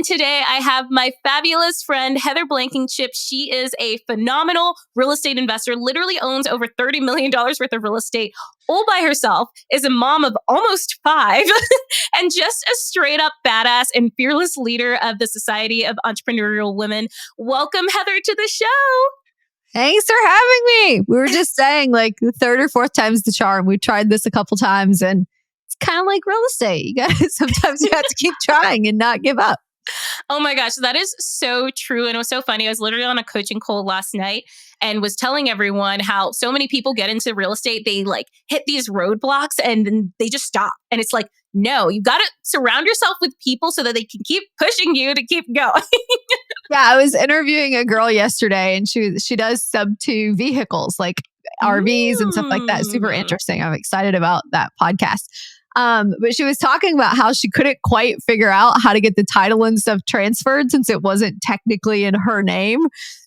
And today I have my fabulous friend, Heather Blankenship. She is a phenomenal real estate investor, literally owns over $30 million worth of real estate all by herself, is a mom of almost 5, and just a straight up badass and fearless leader of the Society of Entrepreneurial Women. Welcome, Heather, to the show. Thanks for having me. We were just saying like the third or fourth time's the charm. We tried this a couple times and it's kind of like real estate. Sometimes you have to keep trying and not give up. Oh my gosh, that is so true. And it was so funny. I was literally on a coaching call last night and was telling everyone how so many people get into real estate. They like hit these roadblocks and then they just stop. And it's like, no, you got to surround yourself with people so that they can keep pushing you to keep going. Yeah, I was interviewing a girl yesterday and she does sub-2 vehicles like RVs and stuff like that. Super interesting. I'm excited about that podcast. But she was talking about how she couldn't quite figure out how to get the title and stuff transferred since it wasn't technically in her name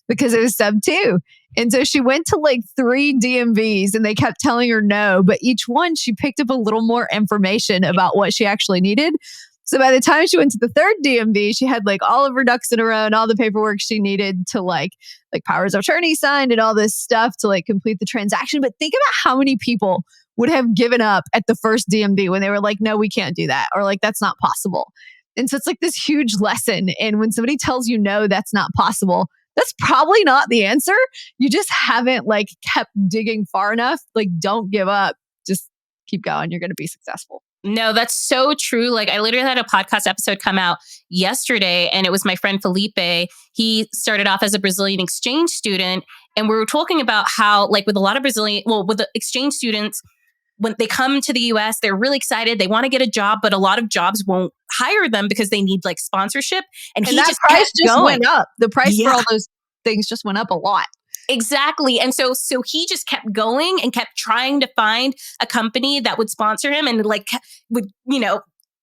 because it was sub-2. And so she went to like 3 DMVs and they kept telling her no, but each one she picked up a little more information about what she actually needed. So by the time she went to the 3rd DMV, she had like all of her ducks in a row and all the paperwork she needed to like powers of attorney signed and all this stuff to like complete the transaction. But think about how many people would have given up at the first DMV when they were like, no, we can't do that. Or like, that's not possible. And so it's like this huge lesson. And when somebody tells you, no, that's not possible, that's probably not the answer. You just haven't like kept digging far enough. Like, don't give up. Just keep going. You're going to be successful. No, that's so true. Like I literally had a podcast episode come out yesterday and it was my friend Felipe. He started off as a Brazilian exchange student. And we were talking about how like with a lot of with the exchange students, when they come to the US, they're really excited. They want to get a job, but a lot of jobs won't hire them because they need like sponsorship. And he that just price kept went up. The price for all those things just went up a lot. Exactly. And so he just kept going and kept trying to find a company that would sponsor him and like would,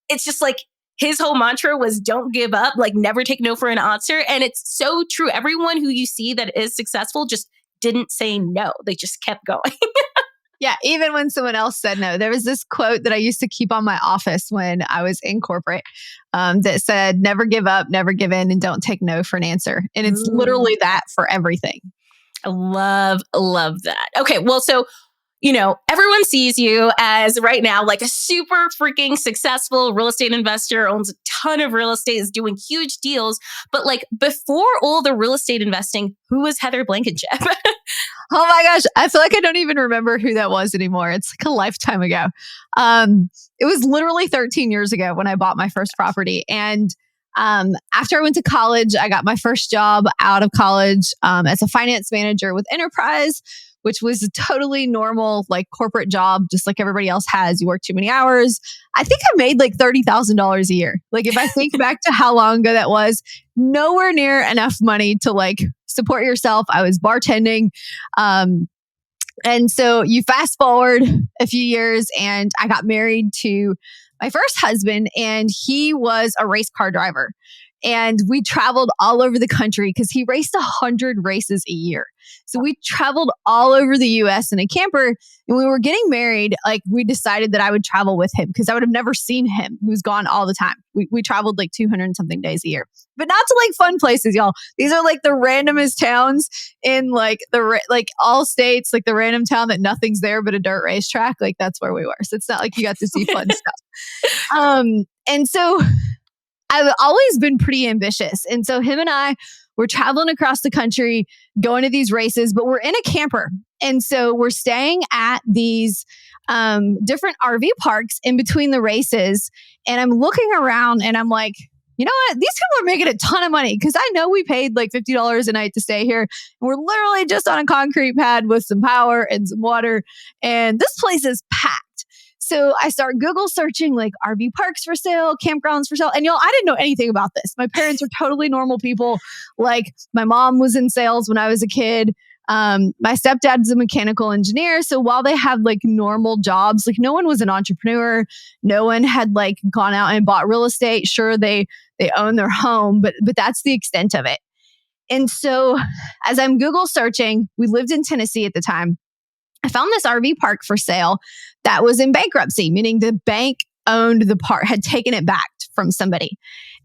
it's just like his whole mantra was don't give up, like never take no for an answer. And it's so true. Everyone who you see that is successful just didn't say no. They just kept going. Yeah, even when someone else said no. There was this quote that I used to keep on my office when I was in corporate that said, never give up, never give in, and don't take no for an answer. And it's literally that for everything. I love that. Okay, well, so, everyone sees you as right now like a super freaking successful real estate investor, owns a ton of real estate, is doing huge deals. But like before all the real estate investing, who was Heather Blankenship? Oh my gosh. I feel like I don't even remember who that was anymore. It's like a lifetime ago. It was literally 13 years ago when I bought my first property. And after I went to college, I got my first job out of college as a finance manager with Enterprise, which was a totally normal like corporate job, just like everybody else has. You work too many hours. I think I made like $30,000 a year. Like if I think back to how long ago that was, nowhere near enough money to like support yourself. I was bartending. And so you fast forward a few years and I got married to my first husband and he was a race car driver. And we traveled all over the country because he raced 100 races a year. So we traveled all over the US in a camper. And when we were getting married, like we decided that I would travel with him because I would have never seen him. He was gone all the time. We traveled like 200 and something days a year, but not to like fun places, y'all. These are like the randomest towns in like like all states, like the random town that nothing's there but a dirt racetrack. Like that's where we were. So it's not like you got to see fun stuff. And so I've always been pretty ambitious. And so him and I were traveling across the country, going to these races, but we're in a camper. And so we're staying at these different RV parks in between the races. And I'm looking around and I'm like, you know what? These people are making a ton of money because I know we paid like $50 a night to stay here. And we're literally just on a concrete pad with some power and some water. And this place is packed. So I start Google searching like RV parks for sale, campgrounds for sale. And y'all, I didn't know anything about this. My parents are totally normal people. Like my mom was in sales when I was a kid. My stepdad's a mechanical engineer. So while they had like normal jobs, like no one was an entrepreneur. No one had like gone out and bought real estate. Sure, they own their home, but that's the extent of it. And so as I'm Google searching, we lived in Tennessee at the time. I found this RV park for sale that was in bankruptcy, meaning the bank owned the park, had taken it back from somebody.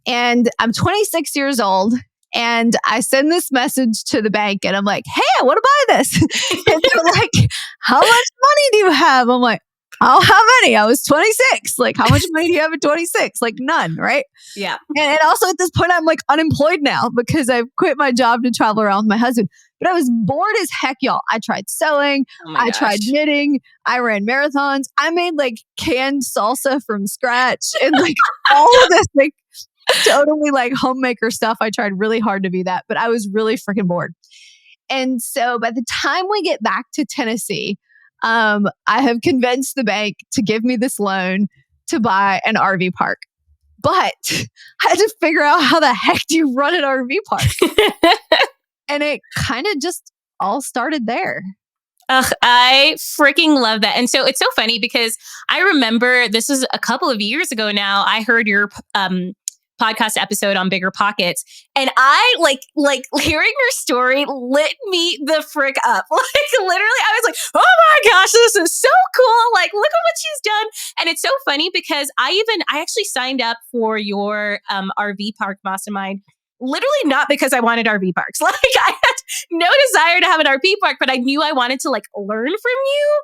And I'm 26 years old. And I send this message to the bank and I'm like, hey, I want to buy this. And they're like, how much money do you have? I'm like, oh, how many? I was 26. Like, how much money do you have at 26? Like, none, right? Yeah. And also at this point, I'm like unemployed now because I've quit my job to travel around with my husband. But I was bored as heck, y'all. I tried sewing. I tried knitting. I ran marathons. I made like canned salsa from scratch and like all of this like totally like homemaker stuff. I tried really hard to be that, but I was really freaking bored. And so by the time we get back to Tennessee, I have convinced the bank to give me this loan to buy an RV park. But I had to figure out how the heck do you run an RV park? And it kind of just all started there. Ugh, I freaking love that. And so it's so funny because I remember this is a couple of years ago now. I heard your podcast episode on Bigger Pockets. And I like hearing your story lit me the frick up. Like literally, I was like, oh my gosh, this is so cool. Like, look at what she's done. And it's so funny because I actually signed up for your RV Park Mastermind. Literally not because I wanted RV parks. Like I had no desire to have an RV park, but I knew I wanted to like learn from you.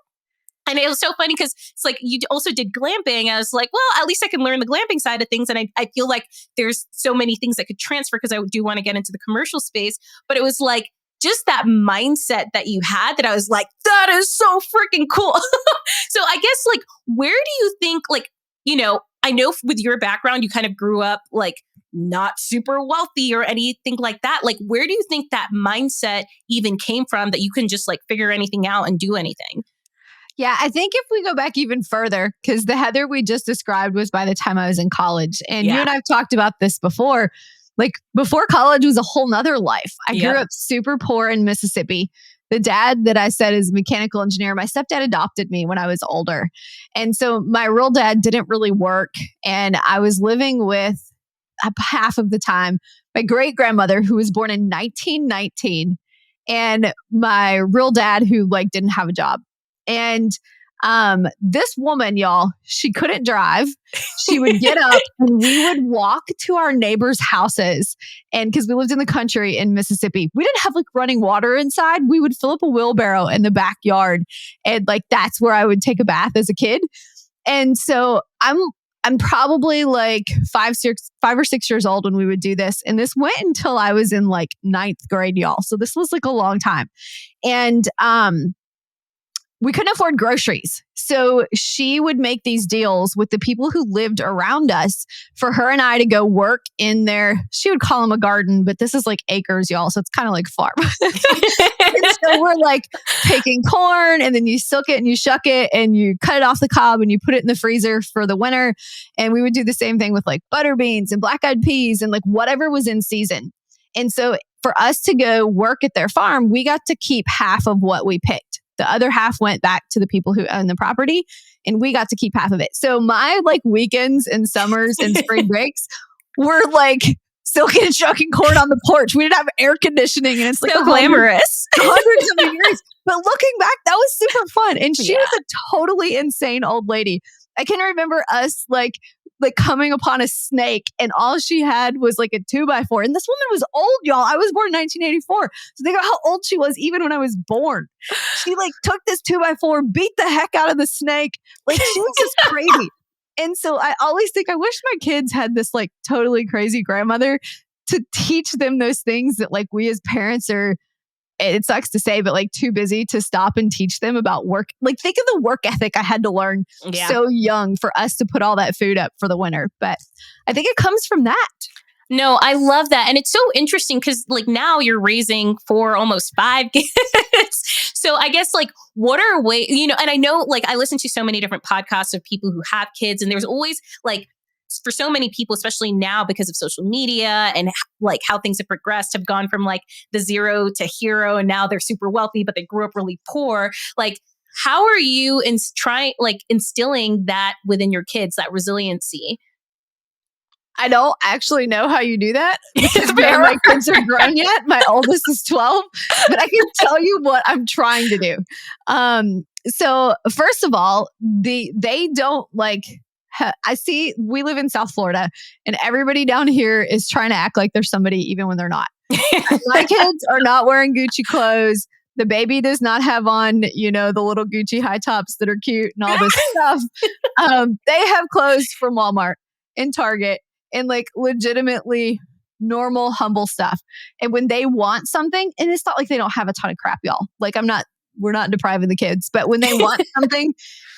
And it was so funny because it's like you also did glamping. I was like, well, at least I can learn the glamping side of things. And I feel like there's so many things that could transfer because I do want to get into the commercial space. But it was like just that mindset that you had that I was like, that is so freaking cool. So I guess like, where do you think like, you know, I know with your background, you kind of grew up like not super wealthy or anything like that. Like, where do you think that mindset even came from that you can just like figure anything out and do anything? Yeah, I think if we go back even further, because the Heather we just described was by the time I was in college. And you and I've talked about this before. Like before college was a whole nother life. I grew up super poor in Mississippi. The dad that I said is a mechanical engineer. My stepdad adopted me when I was older. And so my real dad didn't really work. And I was living with half of the time my great grandmother who was born in 1919 and my real dad who like didn't have a job. And this woman, y'all, she couldn't drive. She would get up and we would walk to our neighbors' houses. And because we lived in the country in Mississippi, we didn't have like running water inside. We would fill up a wheelbarrow in the backyard. And like, that's where I would take a bath as a kid. And so I'm probably like 5 or 6 years old when we would do this. And this went until I was in like 9th grade, y'all. So this was like a long time. And, we couldn't afford groceries. So she would make these deals with the people who lived around us for her and I to go work in their, she would call them a garden, but this is like acres, y'all. So it's kind of like farm. And so we're like taking corn and then you silk it and you shuck it and you cut it off the cob and you put it in the freezer for the winter. And we would do the same thing with like butter beans and black-eyed peas and like whatever was in season. And so for us to go work at their farm, we got to keep half of what we picked. The other half went back to the people who own the property and we got to keep half of it. So my like weekends and summers and spring breaks were like silking and shucking corn on the porch. We didn't have air conditioning and it's like so glamorous. hundreds of years. But looking back, that was super fun. And she was a totally insane old lady. I can remember us like coming upon a snake and all she had was like a 2x4. And this woman was old, y'all. I was born in 1984. So think about how old she was even when I was born. She like took this 2x4, beat the heck out of the snake. Like she was just crazy. And so I always think I wish my kids had this like totally crazy grandmother to teach them those things that like we as parents are, it sucks to say, but like too busy to stop and teach them about work. Like think of the work ethic I had to learn so young for us to put all that food up for the winter. But I think it comes from that. No, I love that. And it's so interesting because like now you're raising 4, almost 5 kids. So I guess like what are ways, you know, and I know like I listen to so many different podcasts of people who have kids and there's always like, for so many people, especially now because of social media and like how things have progressed, have gone from like the zero to hero and now they're super wealthy, but they grew up really poor. Like, how are you instilling that within your kids, that resiliency? I don't actually know how you do that because my kids are grown yet. My oldest is 12, but I can tell you what I'm trying to do. So first of all, they don't like I see we live in South Florida and everybody down here is trying to act like they're somebody even when they're not. My kids are not wearing Gucci clothes. The baby does not have on, the little Gucci high tops that are cute and all this stuff. They have clothes from Walmart and Target and like legitimately normal, humble stuff. And when they want something, and it's not like they don't have a ton of crap, y'all. Like we're not depriving the kids, but when they want something,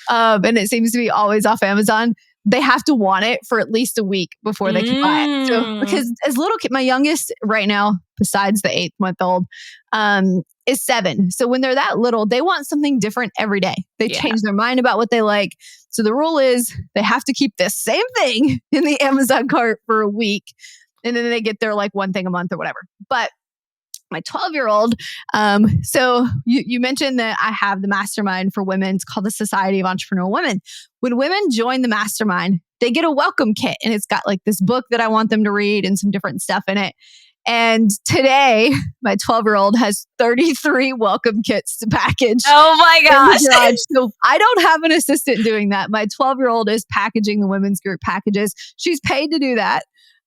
and it seems to be always off Amazon, they have to want it for at least a week before they can buy it. So, because as little kid, my youngest right now, besides the 8-month-old, is 7. So when they're that little, they want something different every day. They change their mind about what they like. So the rule is they have to keep the same thing in the Amazon cart for a week. And then they get their like one thing a month or whatever. But my 12-year-old, so you mentioned that I have the mastermind for women. It's called the Society of Entrepreneurial Women. When women join the mastermind, they get a welcome kit. And it's got like this book that I want them to read and some different stuff in it. And today, my 12-year-old has 33 welcome kits to package. Oh my gosh. So I don't have an assistant doing that. My 12-year-old is packaging the women's group packages. She's paid to do that.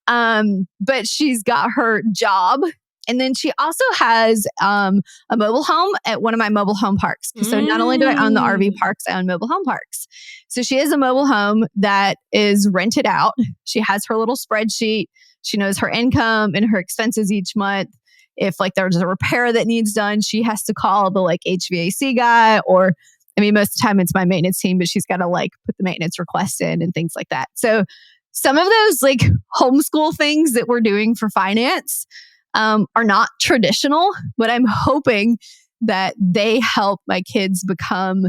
But she's got her job. And then she also has a mobile home at one of my mobile home parks. So not only do I own the RV parks, I own mobile home parks. So she has a mobile home that is rented out. She has her little spreadsheet. She knows her income and her expenses each month. If like there's a repair that needs done, she has to call the like HVAC guy, or most of the time it's my maintenance team, but she's got to like put the maintenance request in and things like that. So some of those like homeschool things that we're doing for finance are not traditional, but I'm hoping that they help my kids become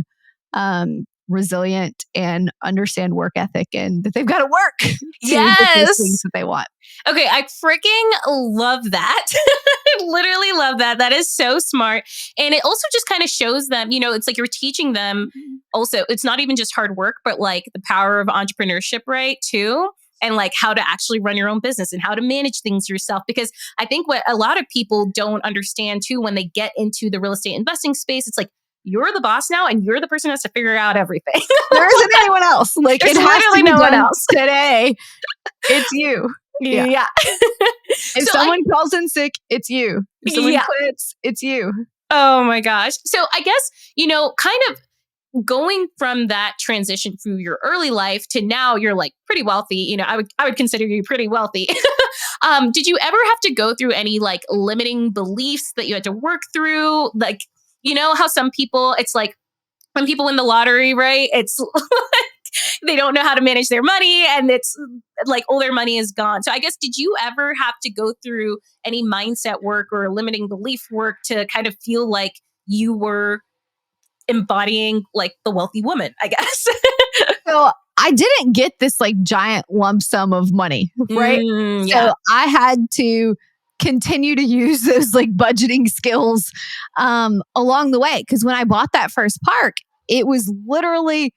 resilient and understand work ethic and that they've got to work to get those things that they want. Okay, I freaking love that. I literally love that. That is so smart. And it also just kind of shows them, it's like you're teaching them also, it's not even just hard work, but like the power of entrepreneurship, right? Too. And like how to actually run your own business and how to manage things yourself. Because I think what a lot of people don't understand too, when they get into the real estate investing space, it's like, you're the boss now and you're the person who has to figure out everything. There isn't anyone else. Like there's it has literally to be no one done else. Today. It's you. Yeah. If someone calls in sick, it's you. If someone quits, it's you. Oh my gosh. So I guess, kind of going from that transition through your early life to now you're like pretty wealthy, I would consider you pretty wealthy. Did you ever have to go through any like limiting beliefs that you had to work through? Like, how some people, it's like when people win the lottery, right? It's like they don't know how to manage their money and it's like all their money is gone. So I guess, did you ever have to go through any mindset work or limiting belief work to kind of feel like you were embodying like the wealthy woman, I guess? So I didn't get this like giant lump sum of money, right? So I had to continue to use those like budgeting skills along the way. Because when I bought that first park, it was literally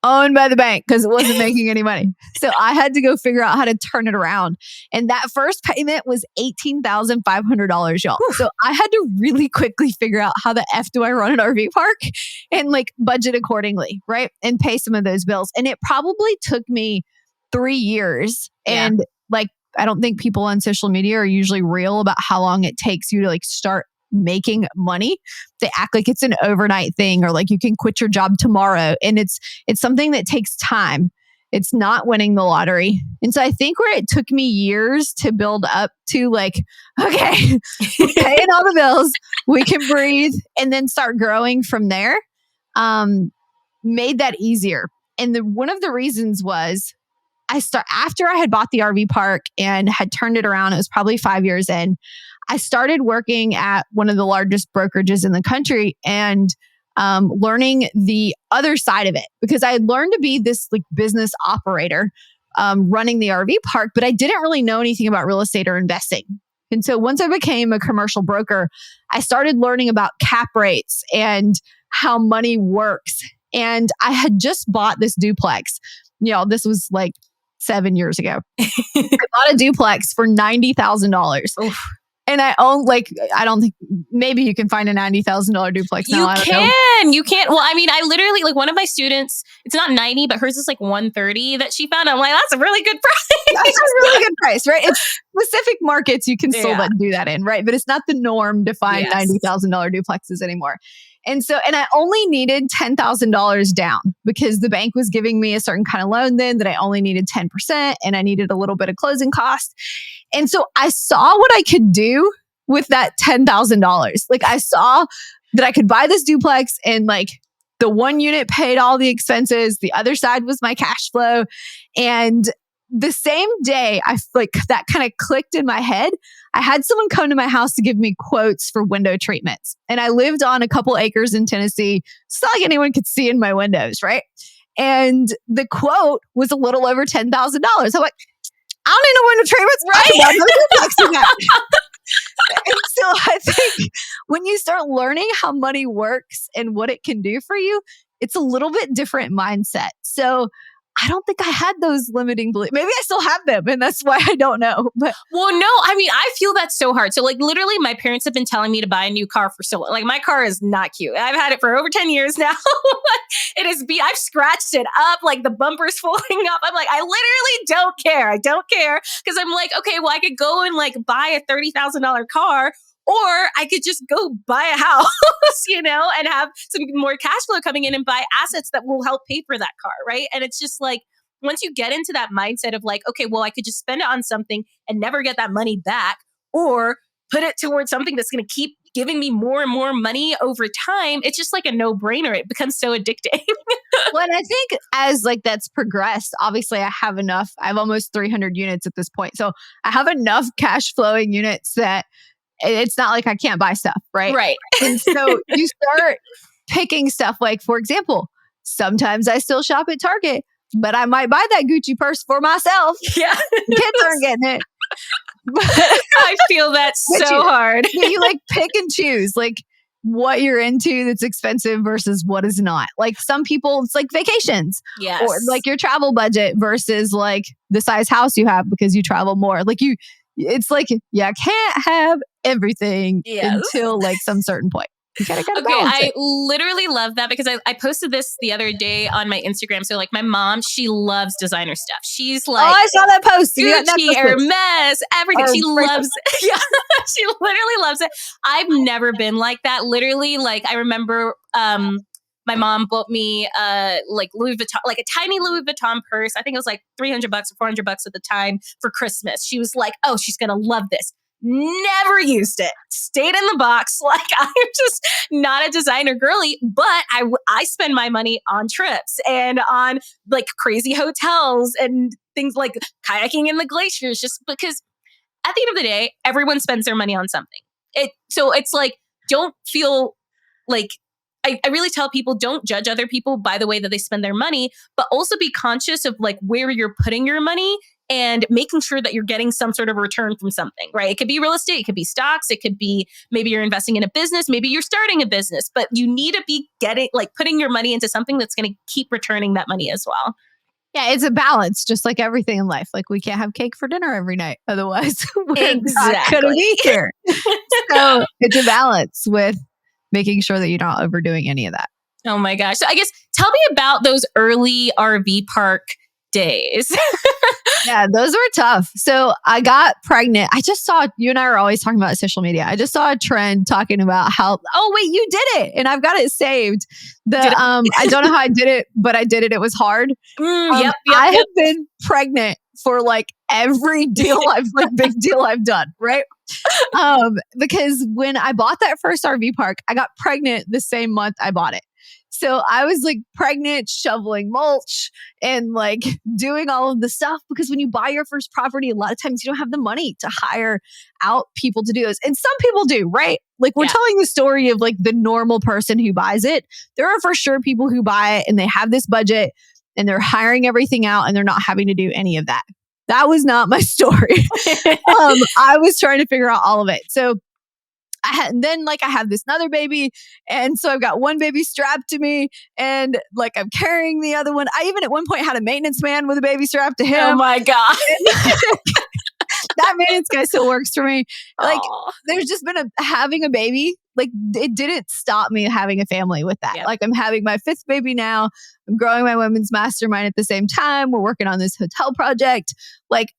owned by the bank because it wasn't making any money. So I had to go figure out how to turn it around. And that first payment was $18,500, y'all. So I had to really quickly figure out how the F do I run an RV park and like budget accordingly, right? And pay some of those bills. And it probably took me 3 years. And like, I don't think people on social media are usually real about how long it takes you to like start making money. They act like it's an overnight thing or like you can quit your job tomorrow. And it's something that takes time. It's not winning the lottery. And so I think where it took me years to build up to like, okay, we're paying all the bills, we can breathe and then start growing from there, made that easier. And one of the reasons was after I had bought the RV park and had turned it around, it was probably 5 years in, I started working at one of the largest brokerages in the country and learning the other side of it because I had learned to be this like business operator running the RV park, but I didn't really know anything about real estate or investing. And so once I became a commercial broker, I started learning about cap rates and how money works. And I had just bought this duplex. This was like 7 years ago. I bought a duplex for $90,000. And I own I don't think, maybe you can find a $90,000 duplex now. You can. Well, I mean, I literally, like, one of my students, it's not 90, but hers is like 130 that she found. I'm like, that's a really good price. That's a really good price, right? It's specific markets you can still do that in, right? But it's not the norm to find $90,000 duplexes anymore. And I only needed $10,000 down because the bank was giving me a certain kind of loan then that I only needed 10% and I needed a little bit of closing cost. And so I saw what I could do with that $10,000. Like, I saw that I could buy this duplex and like the one unit paid all the expenses. The other side was my cash flow. And the same day that kind of clicked in my head, I had someone come to my house to give me quotes for window treatments. And I lived on a couple acres in Tennessee. It's not like anyone could see in my windows, right? And the quote was a little over $10,000. I'm like, I don't need no window treatments, right? And so I think when you start learning how money works and what it can do for you, it's a little bit different mindset. So I don't think I had those limiting beliefs. Maybe I still have them, and that's why I don't know. But well, no, I mean, I feel that's so hard. So, like, literally, my parents have been telling me to buy a new car for so long. Like, my car is not cute. I've had it for over 10 years now. I've scratched it up, like the bumper's falling up. I'm like, I literally don't care. I don't care because I'm like, okay, well, I could go and like buy a $30,000 car. Or I could just go buy a house, and have some more cash flow coming in and buy assets that will help pay for that car, right? And it's just like, once you get into that mindset of like, okay, well, I could just spend it on something and never get that money back, or put it towards something that's going to keep giving me more and more money over time, it's just like a no-brainer. It becomes so addicting. Well, and I think as like that's progressed, obviously I have almost 300 units at this point. So I have enough cash flowing units that it's not like I can't buy stuff, right? Right. And so you start picking stuff like, for example, sometimes I still shop at Target, but I might buy that Gucci purse for myself. Yeah. The kids aren't getting it. But I feel that so hard. You like pick and choose like what you're into that's expensive versus what is not. Like some people, it's like vacations. Yes. Or like your travel budget versus like the size house you have because you travel more. Like it's like, I can't have everything until like some certain point. You gotta balance it. I literally love that because I posted this the other day on my Instagram. So like my mom, she loves designer stuff. She's like, I saw that post. Gucci, Hermes, everything. She loves it. Yeah, she literally loves it. I've never been like that. Literally, like I remember my mom bought me like Louis Vuitton, like a tiny Louis Vuitton purse. I think it was like $300 or $400 at the time for Christmas. She was like, oh, she's gonna love this. Never used it. Stayed in the box. Like I'm just not a designer girly, but I spend my money on trips and on like crazy hotels and things like kayaking in the glaciers, just because at the end of the day, everyone spends their money on something. So it's like, don't feel like, I really tell people, don't judge other people by the way that they spend their money, but also be conscious of like where you're putting your money and making sure that you're getting some sort of return from something, right? It could be real estate, it could be stocks, it could be maybe you're investing in a business, maybe you're starting a business, but you need to be putting your money into something that's going to keep returning that money as well. Yeah, it's a balance, just like everything in life. Like we can't have cake for dinner every night. Otherwise, we're not going to be here. So it's a balance with making sure that you're not overdoing any of that. Oh my gosh. So I guess tell me about those early RV park days. Yeah, those were tough. So I got pregnant. I just saw, you and I are always talking about social media. I just saw a trend talking about how, oh wait, you did it. And I've got it saved. I don't know how I did it, but I did it. It was hard. I have been pregnant for like every big deal I've done, right? Because when I bought that first RV park, I got pregnant the same month I bought it. So I was like pregnant, shoveling mulch and like doing all of the stuff, because when you buy your first property, a lot of times you don't have the money to hire out people to do this. And some people do, right? Like we're telling the story of like the normal person who buys it. There are for sure people who buy it and they have this budget and they're hiring everything out and they're not having to do any of that. That was not my story. I was trying to figure out all of it. So I have this other baby. And so I've got one baby strapped to me and like I'm carrying the other one. I even at one point had a maintenance man with a baby strapped to him. Oh my God. That that maintenance guy still works for me. Like, Aw. there's just been having a baby. Like, it didn't stop me having a family with that. Yep. Like, I'm having my 5th baby now. I'm growing my women's mastermind at the same time. We're working on this hotel project. Like,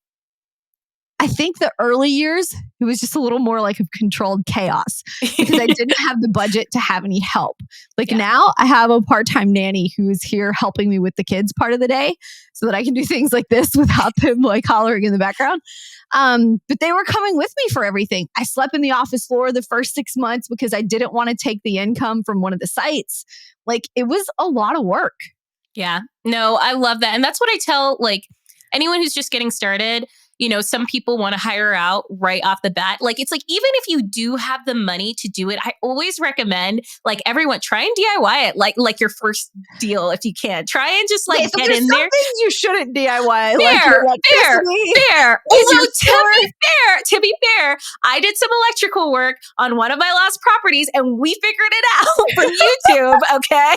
I think the early years, it was just a little more like a controlled chaos because I didn't have the budget to have any help. Like now I have a part-time nanny who is here helping me with the kids part of the day so that I can do things like this without them like hollering in the background. But they were coming with me for everything. I slept in the office floor the first 6 months because I didn't want to take the income from one of the sites. Like it was a lot of work. Yeah. No, I love that. And that's what I tell like anyone who's just getting started. You know, some people want to hire out right off the bat. Like, it's like, even if you do have the money to do it, I always recommend like everyone try and DIY it. Like your first deal, if you can, try and just like get in there. Things you shouldn't DIY. Fair. Although to be fair, I did some electrical work on one of my last properties and we figured it out from YouTube. Okay.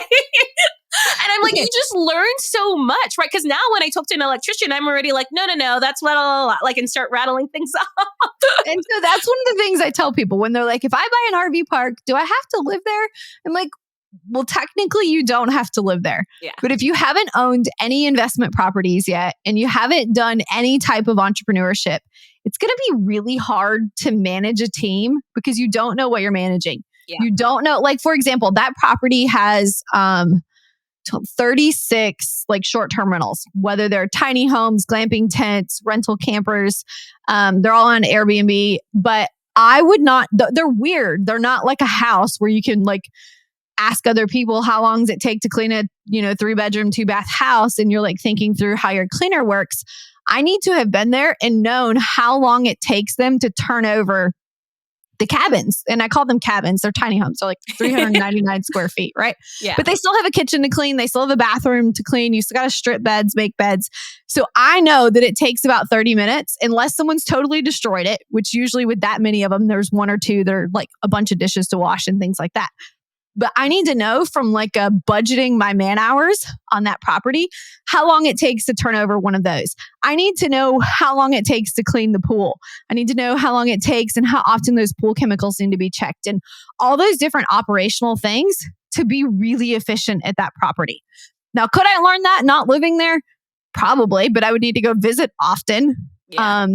And I'm like, you just learn so much, right? Because now when I talk to an electrician, I'm already like, no, that's what like, and start rattling things off. And so that's one of the things I tell people when they're like, if I buy an RV park, do I have to live there? I'm like, well, technically you don't have to live there. Yeah. But if you haven't owned any investment properties yet, and you haven't done any type of entrepreneurship, it's going to be really hard to manage a team because you don't know what you're managing. Yeah. You don't know, like, for example, that property has, 36 like short-term rentals, whether they're tiny homes, glamping tents, rental campers. They're all on Airbnb, but I would not, they're weird. They're not like a house where you can like ask other people, how long does it take to clean a, 3-bedroom, 2-bath house? And you're like thinking through how your cleaner works. I need to have been there and known how long it takes them to turn over the cabins. And I call them cabins. They're tiny homes. They're like 399 square feet, right? Yeah. But they still have a kitchen to clean. They still have a bathroom to clean. You still got to strip beds, make beds. So I know that it takes about 30 minutes unless someone's totally destroyed it, which usually with that many of them, there's 1 or 2 that are like a bunch of dishes to wash and things like that. But I need to know from like budgeting my man hours on that property, how long it takes to turn over one of those. I need to know how long it takes to clean the pool. I need to know how long it takes and how often those pool chemicals need to be checked and all those different operational things to be really efficient at that property. Now, could I learn that not living there? Probably, but I would need to go visit often. Yeah.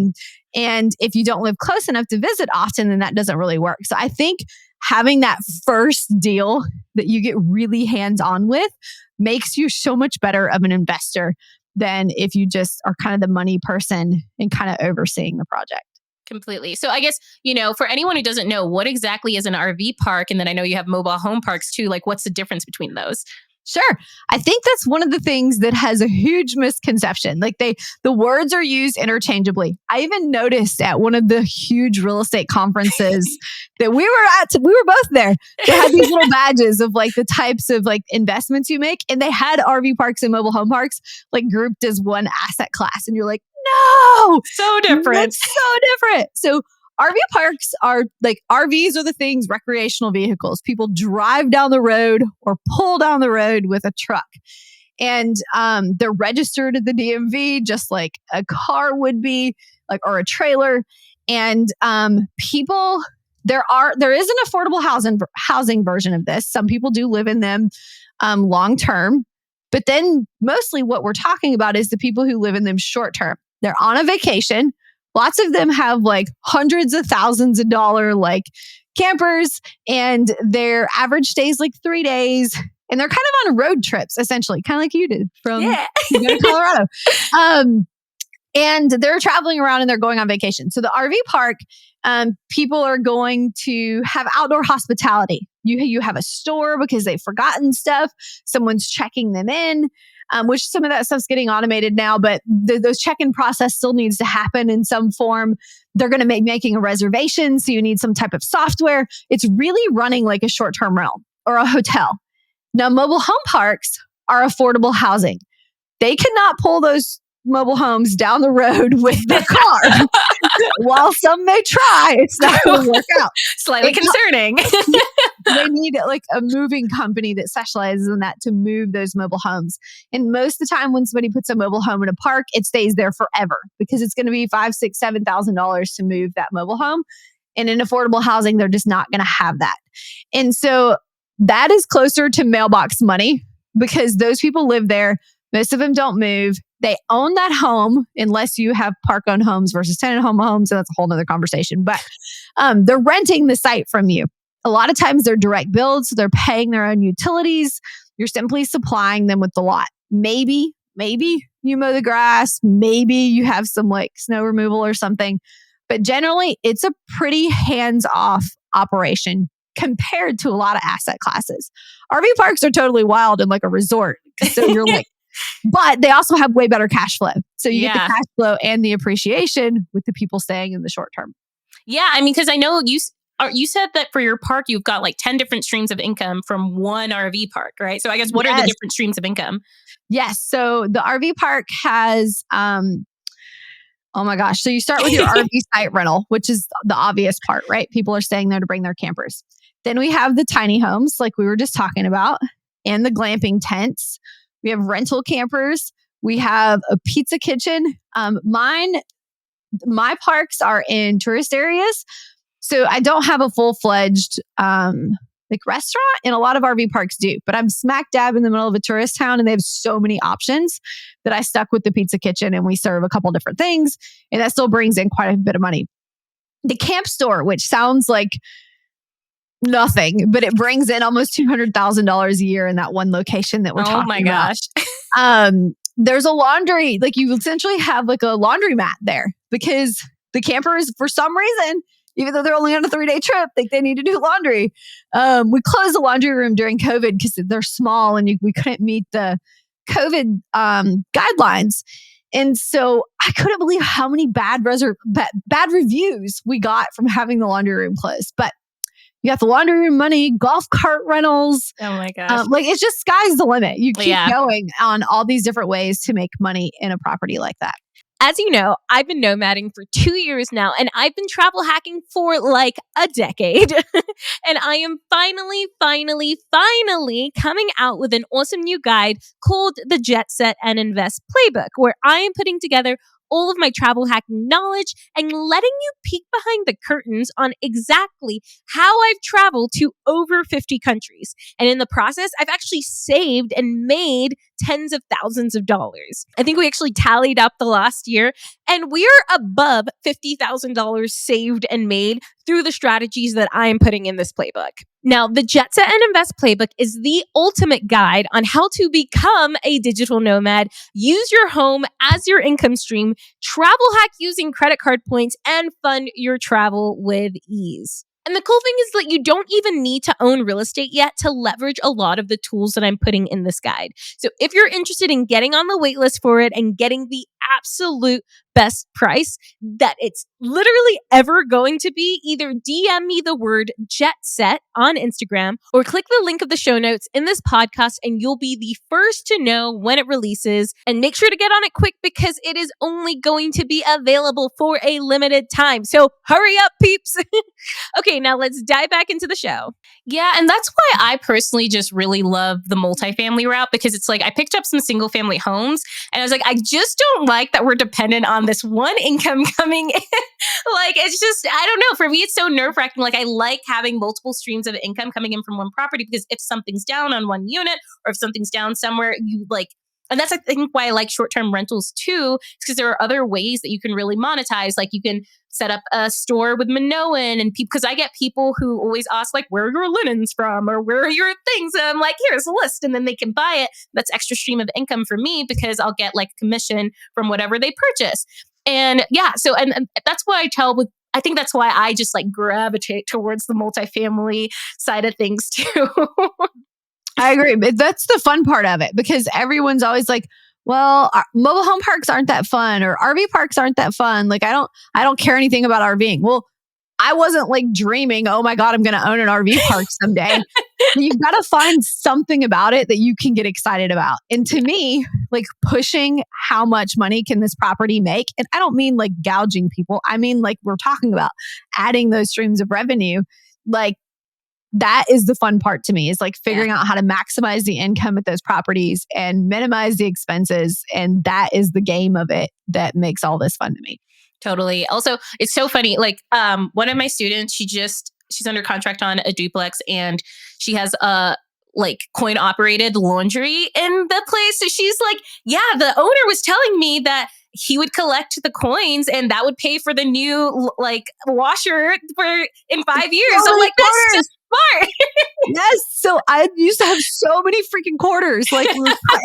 And if you don't live close enough to visit often, then that doesn't really work. So I think having that first deal that you get really hands-on with makes you so much better of an investor than if you just are kind of the money person and kind of overseeing the project. Completely. So I guess, for anyone who doesn't know, what exactly is an RV park? And then I know you have mobile home parks too. Like, what's the difference between those? Sure. I think that's one of the things that has a huge misconception. Like the words are used interchangeably. I even noticed at one of the huge real estate conferences that we were both there. They had these little badges of like the types of like investments you make. And they had RV parks and mobile home parks like grouped as one asset class. And you're like, no, so different. That's so different. So RV parks are like, RVs are the things, recreational vehicles. People drive down the road or pull down the road with a truck. And they're registered at the DMV just like a car would be, like, or a trailer. And people, there is an affordable housing version of this. Some people do live in them long term. But then mostly what we're talking about is the people who live in them short term. They're on a vacation. Lots of them have like hundreds of thousands of dollars like campers, and their average stay is like 3 days. And they're kind of on road trips, essentially, kind of like you did from Colorado. And they're traveling around and they're going on vacation. So the RV park, people are going to have outdoor hospitality. You have a store because they've forgotten stuff. Someone's checking them in. Which some of that stuff's getting automated now, but those check-in process still needs to happen in some form. They're going to be making a reservation, so you need some type of software. It's really running like a short-term rental or a hotel. Now, mobile home parks are affordable housing. They cannot pull those mobile homes down the road with their car. While some may try, it's not going to work out. Slightly concerning. They need like a moving company that specializes in that to move those mobile homes. And most of the time when somebody puts a mobile home in a park, it stays there forever because it's going to be $5,000, $6,000, $7,000 to move that mobile home. And in affordable housing, they're just not going to have that. And so that is closer to mailbox money because those people live there. Most of them don't move. They own that home unless you have park owned homes versus tenant home homes. And that's a whole nother conversation. But they're renting the site from you. A lot of times they're direct builds. So they're paying their own utilities. You're simply supplying them with the lot. Maybe you mow the grass. Maybe you have some like snow removal or something. But generally, it's a pretty hands-off operation compared to a lot of asset classes. RV parks are totally wild and like a resort. So you're like, but they also have way better cash flow. So you get the cash flow and the appreciation with the people staying in the short term. Yeah, I mean, because I know you said that for your park, you've got like 10 different streams of income from one RV park, right? So I guess what are the different streams of income? Yes. So the RV park has, oh my gosh. So you start with your RV site rental, which is the obvious part, right? People are staying there to bring their campers. Then we have the tiny homes, like we were just talking about, and the glamping tents. We have rental campers. We have a pizza kitchen. My parks are in tourist areas. So I don't have a full-fledged like restaurant, and a lot of RV parks do. But I'm smack dab in the middle of a tourist town, and they have so many options that I stuck with the pizza kitchen, and we serve a couple different things, and that still brings in quite a bit of money. The camp store, which sounds like nothing, but it brings in almost $200,000 a year in that one location that we're talking about. Oh my gosh. There's a laundry, like you essentially have like a laundromat there because the campers, for some reason, even though they're only on a 3-day trip, think they need to do laundry. We closed the laundry room during COVID because they're small and we couldn't meet the COVID guidelines. And so I couldn't believe how many bad reviews we got from having the laundry room closed. But you got the laundry room money, golf cart rentals. Oh my gosh. Like it's just sky's the limit. You keep going on all these different ways to make money in a property like that. As you know, I've been nomading for 2 years now, and I've been travel hacking for like a decade. And I am finally coming out with an awesome new guide called the Jet Set and Invest Playbook, where I am putting together all of my travel hacking knowledge and letting you peek behind the curtains on exactly how I've traveled to over 50 countries. And in the process, I've actually saved and made tens of thousands of dollars. I think we actually tallied up the last year, and we're above $50,000 saved and made through the strategies that I am putting in this playbook. Now, the Jet Set and Invest Playbook is the ultimate guide on how to become a digital nomad, use your home as your income stream, travel hack using credit card points, and fund your travel with ease. And the cool thing is that you don't even need to own real estate yet to leverage a lot of the tools that I'm putting in this guide. So if you're interested in getting on the wait list for it and getting the absolute best price that it's literally ever going to be, either DM me the word Jet Set on Instagram or click the link of the show notes in this podcast and you'll be the first to know when it releases. And make sure to get on it quick because it is only going to be available for a limited time. So hurry up, peeps. Okay, now let's dive back into the show. Yeah, and that's why I personally just really love the multifamily route, because it's like I picked up some single family homes and I was like, I just don't like that we're dependent on this one income coming in. Like, it's just, I don't know. For me, it's so nerve wracking. Like, I like having multiple streams of income coming in from one property, because if something's down on one unit or if something's down somewhere, you like, and that's, I think, why I like short-term rentals too, because there are other ways that you can really monetize. Like, you can set up a store with Minoan and people, because I get people who always ask, like, where are your linens from or where are your things? And I'm like, here's a list. And then they can buy it. That's extra stream of income for me because I'll get like commission from whatever they purchase. And yeah, so, and that's why I think that's why I just like gravitate towards the multifamily side of things too. I agree. But that's the fun part of it, because everyone's always like, well, mobile home parks aren't that fun, or RV parks aren't that fun. Like, I don't care anything about RVing. Well, I wasn't like dreaming, oh my God, I'm going to own an RV park someday. You've got to find something about it that you can get excited about. And to me, like pushing how much money can this property make? And I don't mean like gouging people. I mean, like we're talking about adding those streams of revenue. Like, that is the fun part to me, is like figuring out how to maximize the income at those properties and minimize the expenses. And that is the game of it that makes all this fun to me. Totally. Also, it's so funny. Like, one of my students, she's under contract on a duplex, and she has a like coin operated laundry in the place. So she's like, yeah, the owner was telling me that he would collect the coins and that would pay for the new like washer for in 5 years. So I'm many like, that's just smart. Yes. So I used to have so many freaking quarters. Like,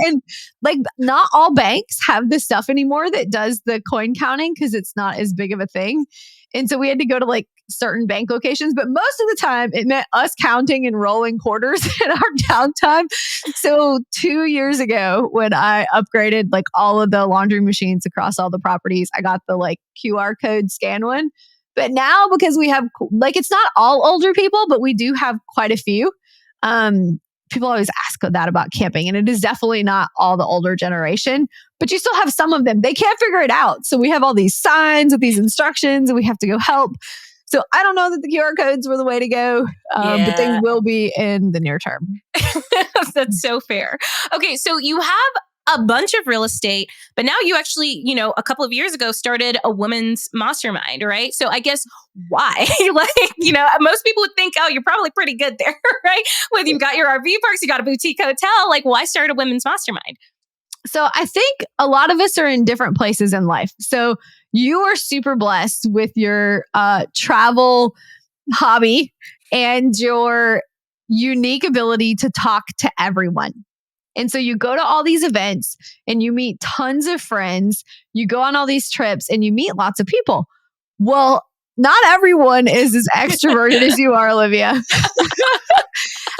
and like not all banks have this stuff anymore that does the coin counting because it's not as big of a thing. And so we had to go to like certain bank locations, but most of the time it meant us counting and rolling quarters in our downtime. So 2 years ago, when I upgraded like all of the laundry machines across all the properties, I got the like QR code scan one. But now, because we have like, it's not all older people, but we do have quite a few. People always ask that about camping, and it is definitely not all the older generation, but you still have some of them. They can't figure it out. So we have all these signs with these instructions, and we have to go help. So I don't know that the QR codes were the way to go, but they will be in the near term. That's so fair. Okay, so you have a bunch of real estate, but now you actually, a couple of years ago started a women's mastermind, right? So I guess why? Most people would think, oh, you're probably pretty good there, right? When you've got your RV parks, you got a boutique hotel, like why start a women's mastermind? So I think a lot of us are in different places in life. So you are super blessed with your travel hobby and your unique ability to talk to everyone. And so you go to all these events and you meet tons of friends. You go on all these trips and you meet lots of people. Well, not everyone is as extroverted as you are, Olivia.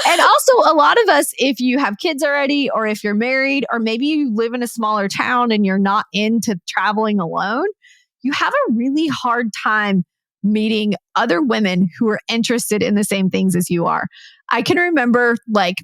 And also, a lot of us, if you have kids already, or if you're married, or maybe you live in a smaller town and you're not into traveling alone, you have a really hard time meeting other women who are interested in the same things as you are. I can remember like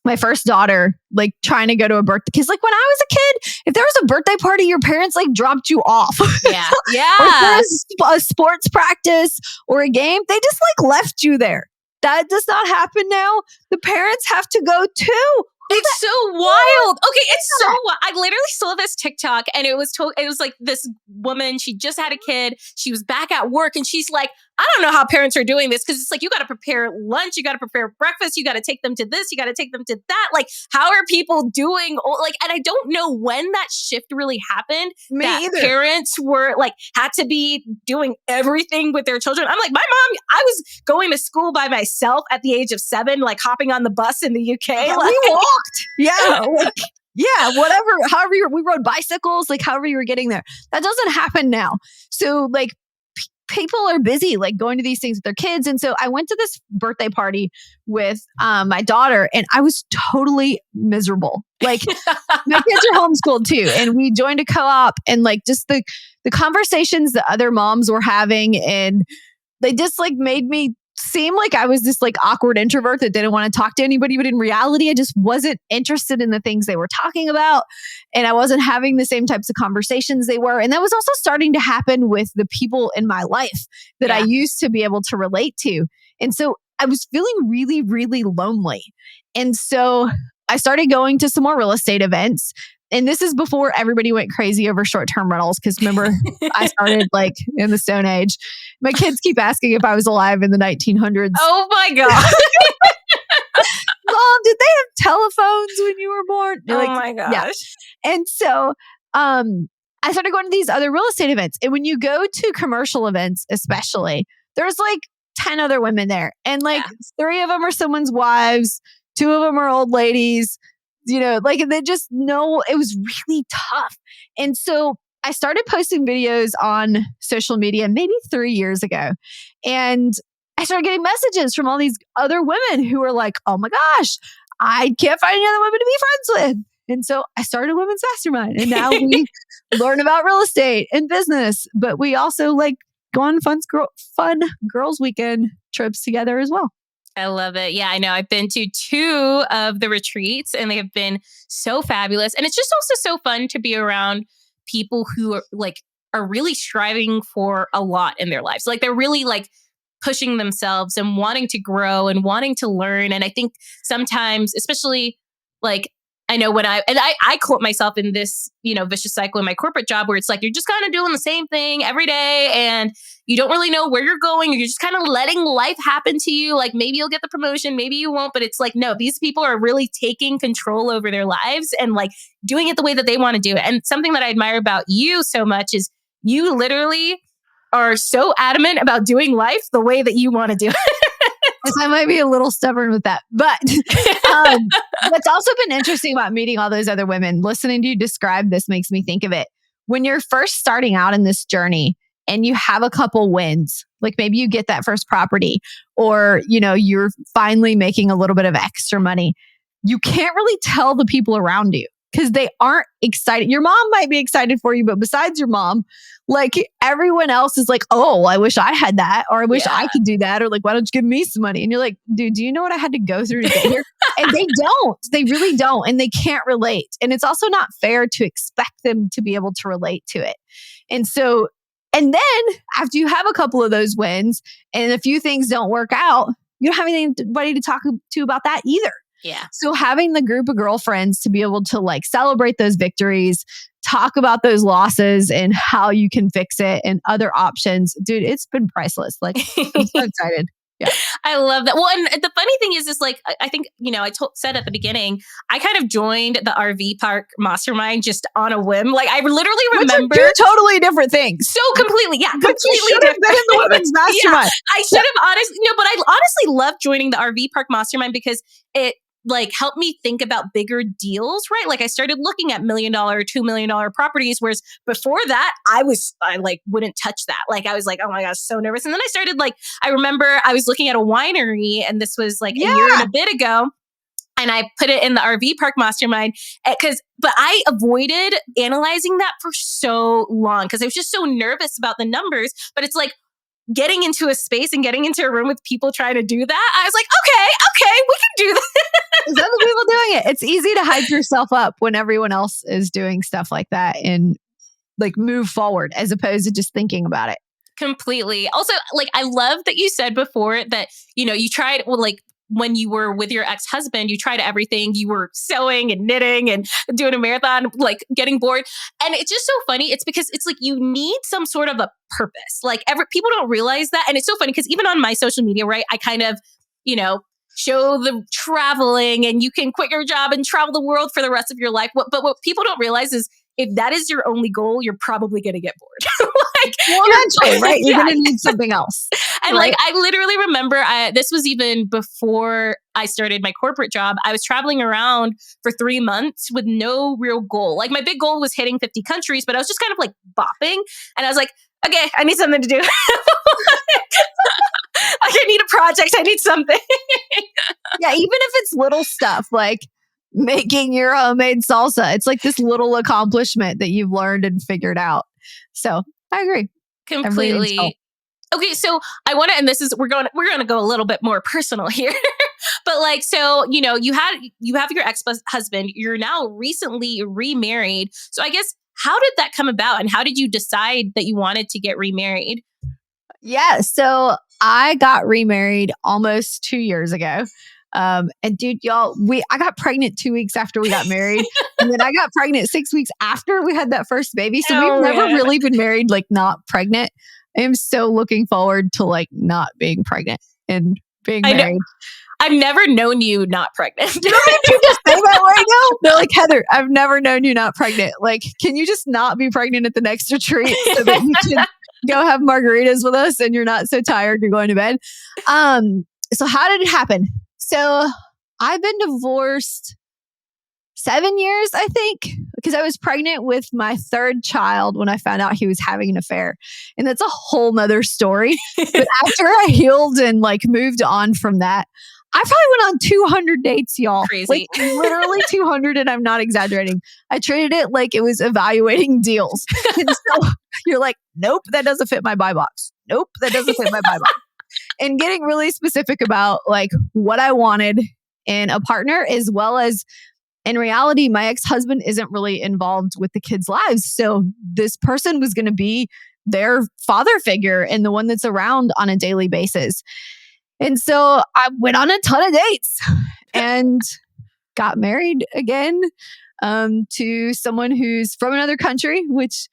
my first daughter, like trying to go to a birthday. Because like when I was a kid, if there was a birthday party, your parents like dropped you off. Yeah. Yeah. Or if there was a sports practice or a game, they just like left you there. That does not happen now. The parents have to go too. It's so wild. Okay, it's so wild. I literally saw this TikTok, and it was like this woman, she just had a kid. She was back at work, and she's like, I don't know how parents are doing this, because it's like you got to prepare lunch, you got to prepare breakfast, you got to take them to this, you got to take them to that. Like, how are people doing? Like, and I don't know when that shift really happened. Me either. Parents were like had to be doing everything with their children. I'm like, my mom, I was going to school by myself at the age of 7, like hopping on the bus in the UK. Yeah, like, we walked. Yeah. Like, yeah, whatever. However, we rode bicycles, like however you were getting there. That doesn't happen now. So like people are busy, like going to these things with their kids. And so I went to this birthday party with my daughter, and I was totally miserable. Like my kids are homeschooled too. And we joined a co-op, and like just the conversations that other moms were having, and they just like made me seem like I was this like awkward introvert that didn't want to talk to anybody. But in reality, I just wasn't interested in the things they were talking about. And I wasn't having the same types of conversations they were. And that was also starting to happen with the people in my life that I used to be able to relate to. And so I was feeling really, really lonely. And so I started going to some more real estate events. And this is before everybody went crazy over short-term rentals. Because remember, I started like in the Stone Age. My kids keep asking if I was alive in the 1900s. Oh my God. Mom, did they have telephones when you were born? Oh my gosh. Yeah. And so I started going to these other real estate events. And when you go to commercial events, especially, there's like 10 other women there. And like 3 of them are someone's wives. 2 of them are old ladies. Like they just know it was really tough. And so I started posting videos on social media maybe 3 years ago. And I started getting messages from all these other women who were like, oh my gosh, I can't find any other women to be friends with. And so I started a women's mastermind. And now we learn about real estate and business, but we also like go on fun girls weekend trips together as well. I love it. Yeah, I know. I've been to 2 of the retreats, and they have been so fabulous. And it's just also so fun to be around people who are really striving for a lot in their lives. Like they're really like pushing themselves and wanting to grow and wanting to learn. And I think sometimes, especially like, I know when I caught myself in this, vicious cycle in my corporate job where it's like, you're just kind of doing the same thing every day and you don't really know where you're going. You're just kind of letting life happen to you. Like maybe you'll get the promotion, maybe you won't, but it's like, no, these people are really taking control over their lives and like doing it the way that they want to do it. And something that I admire about you so much is you literally are so adamant about doing life the way that you want to do it. I might be a little stubborn with that. But what's also been interesting about meeting all those other women, listening to you describe this makes me think of it. When you're first starting out in this journey and you have a couple wins, like maybe you get that first property or, you're finally making a little bit of extra money, you can't really tell the people around you because they aren't excited. Your mom might be excited for you, but besides your mom, like everyone else is like, oh, I wish I had that, or I wish I could do that, or like, why don't you give me some money? And you're like, dude, do you know what I had to go through to get here? And they don't. They really don't. And they can't relate. And it's also not fair to expect them to be able to relate to it. And then after you have a couple of those wins and a few things don't work out, you don't have anybody to talk to about that either. Yeah. So having the group of girlfriends to be able to like celebrate those victories, talk about those losses and how you can fix it and other options, dude, it's been priceless. Like I'm so excited. Yeah. I love that. Well, and the funny thing is like, I think, I said at the beginning, I kind of joined the RV Park Mastermind just on a whim. Like I literally remember two totally different things. So completely, yeah, But you should have been in the women's mastermind. I should have honestly, but I honestly loved joining the RV Park Mastermind because it like helped me think about bigger deals, right? Like I started looking at $1 million, $2 million properties, whereas before that, I like wouldn't touch that. Like I was like, oh my gosh, so nervous. And then I started I remember I was looking at a winery, and this was like a year and a bit ago. And I put it in the RV Park Mastermind but I avoided analyzing that for so long because I was just so nervous about the numbers. But it's like getting into a space and getting into a room with people trying to do that. I was like, okay, we can do this. There's other people doing it. It's easy to hype yourself up when everyone else is doing stuff like that and like move forward as opposed to just thinking about it. Completely. Also, like I love that you said before that, you tried, when you were with your ex-husband, you tried everything. You were sewing and knitting and doing a marathon, like getting bored. And it's just so funny. It's because it's like you need some sort of a purpose. Like people don't realize that. And it's so funny because even on my social media, right, I kind of, show the traveling and you can quit your job and travel the world for the rest of your life. But what people don't realize is if that is your only goal, you're probably going to get bored. Eventually, right? You're going to need something else. And right? I literally remember, this was even before I started my corporate job. I was traveling around for 3 months with no real goal. Like my big goal was hitting 50 countries, but I was just kind of like bopping. And I was like, okay, I need something to do. I need a project. I need something. Yeah, even if it's little stuff like making your homemade salsa, it's like this little accomplishment that you've learned and figured out. So I agree. Completely. Okay, so I want to, and we're going to go a little bit more personal here, but you have your ex-husband. You're now recently remarried. So I guess how did that come about, and how did you decide that you wanted to get remarried? Yeah, so I got remarried almost 2 years ago. And dude, y'all, I got pregnant 2 weeks after we got married. And then I got pregnant 6 weeks after we had that first baby. So we've never really been married, like not pregnant. I am so looking forward to like not being pregnant and being married. I've never known you not pregnant. You know what? You just say that right now? They're like, Heather, I've never known you not pregnant. Like, can you just not be pregnant at the next retreat so that you can go have margaritas with us and you're not so tired you're going to bed? So how did it happen? So I've been divorced 7 years, I think, because I was pregnant with my third child when I found out he was having an affair. And that's a whole nother story. But after I healed and like moved on from that, I probably went on 200 dates, y'all. Crazy. Like literally 200, and I'm not exaggerating. I treated it like it was evaluating deals. And so you're like, nope, that doesn't fit my buy box. Nope, that doesn't fit my buy box. And getting really specific about like what I wanted in a partner, as well as in reality, my ex-husband isn't really involved with the kids' lives. So this person was going to be their father figure and the one that's around on a daily basis. And so I went on a ton of dates and got married again to someone who's from another country, which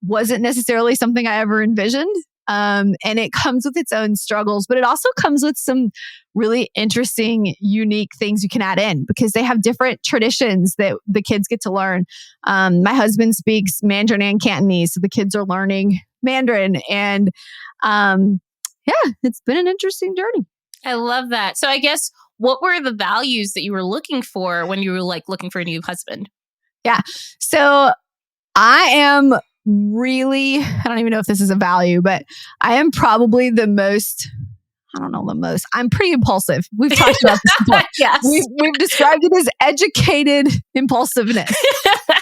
wasn't necessarily something I ever envisioned. And it comes with its own struggles, but it also comes with some really interesting, unique things you can add in because they have different traditions that the kids get to learn. My husband speaks Mandarin and Cantonese, so the kids are learning Mandarin. And it's been an interesting journey. I love that. So I guess what were the values that you were looking for when you were like looking for a new husband? Yeah. So I am really, I don't even know if this is a value, but I am probably I'm pretty impulsive. We've talked about this before. Yes. We've described it as educated impulsiveness.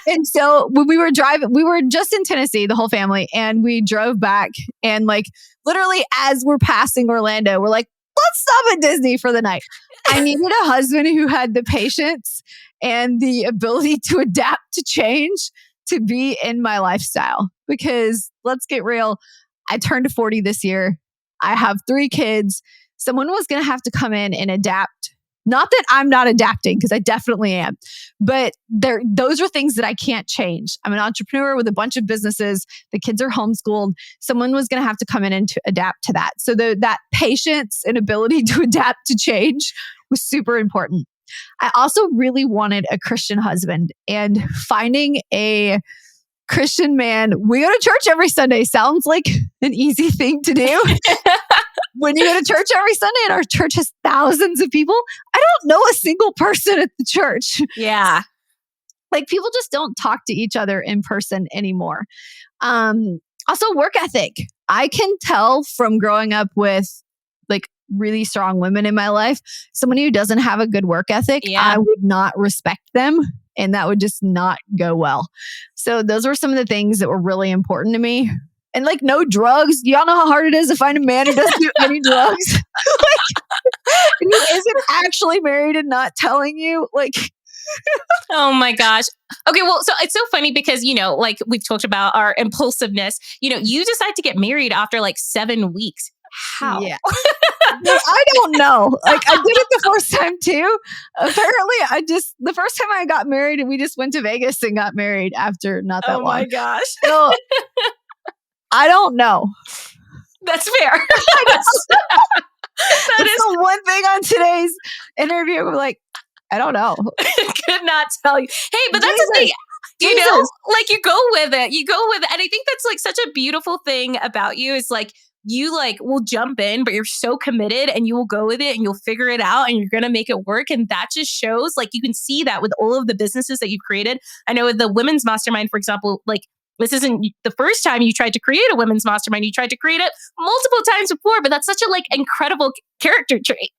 And so when we were driving, we were just in Tennessee, the whole family, and we drove back and like literally as we're passing Orlando, we're like, let's stop at Disney for the night. I needed a husband who had the patience and the ability to adapt to change to be in my lifestyle. Because let's get real, I turned 40 this year. I have 3 kids. Someone was going to have to come in and adapt. Not that I'm not adapting, because I definitely am, but those are things that I can't change. I'm an entrepreneur with a bunch of businesses. The kids are homeschooled. Someone was going to have to come in and to adapt to that. So that patience and ability to adapt to change was super important. I also really wanted a Christian husband, and finding a Christian man, we go to church every Sunday, sounds like an easy thing to do. When you go to church every Sunday and our church has thousands of people, I don't know a single person at the church. Yeah. Like people just don't talk to each other in person anymore. Also work ethic. I can tell from growing up with like really strong women in my life, someone who doesn't have a good work ethic, I would not respect them. And that would just not go well. So those were some of the things that were really important to me. And like no drugs. Y'all know how hard it is to find a man who doesn't do any drugs. Who isn't actually married and not telling you. Like, oh my gosh. Okay, well, so it's so funny because, like we've talked about our impulsiveness. You decide to get married after like 7 weeks. How? Yeah. I don't know. Like I did it the first time too. Apparently the first time I got married and we just went to Vegas and got married after not that long. Oh my gosh. So, I don't know. That's fair. That's the one thing on today's interview. We're like, I don't know. Could not tell you. Hey, but that's the thing. Like you go with it. And I think that's like such a beautiful thing about you is like, you like will jump in, but you're so committed and you will go with it and you'll figure it out and you're going to make it work. And that just shows like, you can see that with all of the businesses that you've created. I know with the women's mastermind, for example, like this isn't the first time you tried to create a women's mastermind. You tried to create it multiple times before, but that's such a like incredible character trait.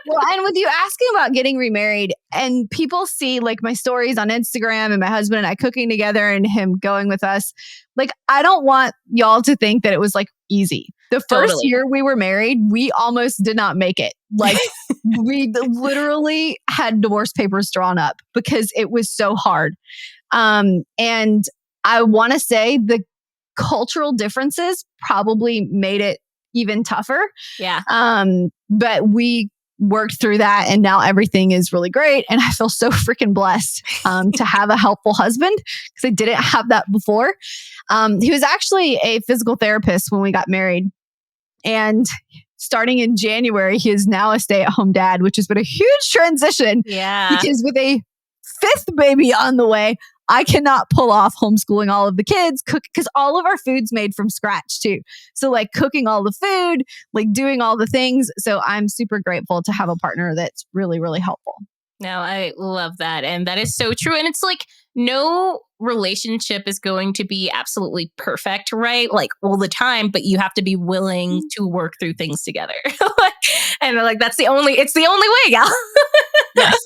Well, and with you asking about getting remarried and people see like my stories on Instagram and my husband and I cooking together and him going with us, like, I don't want y'all to think that it was like easy. The first year we were married, we almost did not make it. Like we literally had divorce papers drawn up because it was so hard. And I want to say the cultural differences probably made it even tougher. Yeah. But we worked through that and now everything is really great. And I feel so freaking blessed to have a helpful husband because I didn't have that before. He was actually a physical therapist when we got married. And starting in January, he is now a stay-at-home dad, which has been a huge transition. Yeah. Because with a 5th baby on the way, I cannot pull off homeschooling all of the kids, because all of our food's made from scratch too. So like cooking all the food, like doing all the things. So I'm super grateful to have a partner that's really, really helpful. No, I love that. And that is so true. And it's like no relationship is going to be absolutely perfect, right? Like all the time, but you have to be willing to work through things together. And like, it's the only way, gal. Yes,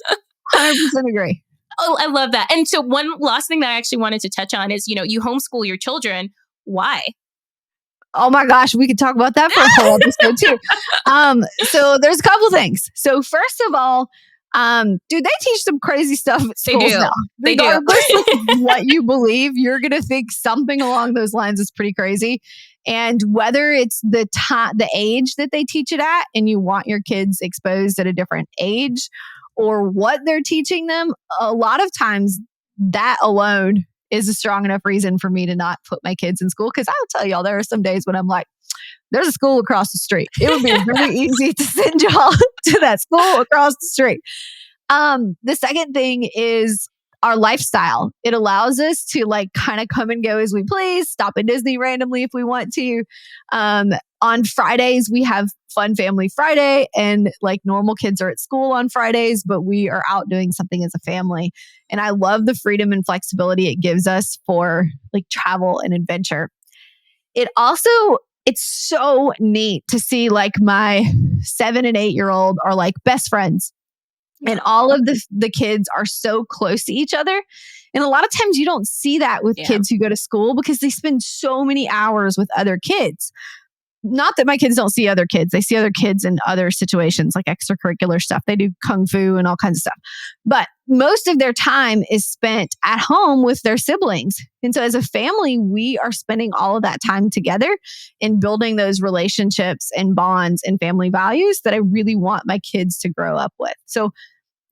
100% agree. Oh, I love that. And so one last thing that I actually wanted to touch on is, you homeschool your children. Why? Oh my gosh, we could talk about that for a whole episode too. So there's a couple things. So first of all, Dude, they teach some crazy stuff at They schools do. now. They do. Regardless of what you believe, you're going to think something along those lines is pretty crazy. And whether it's the age that they teach it at, and you want your kids exposed at a different age, or what they're teaching them, a lot of times that alone is a strong enough reason for me to not put my kids in school. Because I'll tell y'all, there are some days when I'm like, there's a school across the street. It would be really easy to send y'all to that school across the street. The second thing is our lifestyle. It allows us to like kind of come and go as we please, stop at Disney randomly if we want to. On Fridays, we have Fun Family Friday, and like normal kids are at school on Fridays, but we are out doing something as a family. And I love the freedom and flexibility it gives us for like travel and adventure. It's so neat to see like my 7 and 8-year-old are like best friends. And all of the kids are so close to each other. And a lot of times you don't see that with kids who go to school because they spend so many hours with other kids. Not that my kids don't see other kids. They see other kids in other situations like extracurricular stuff. They do kung fu and all kinds of stuff. But most of their time is spent at home with their siblings. And so as a family, we are spending all of that time together and building those relationships and bonds and family values that I really want my kids to grow up with. So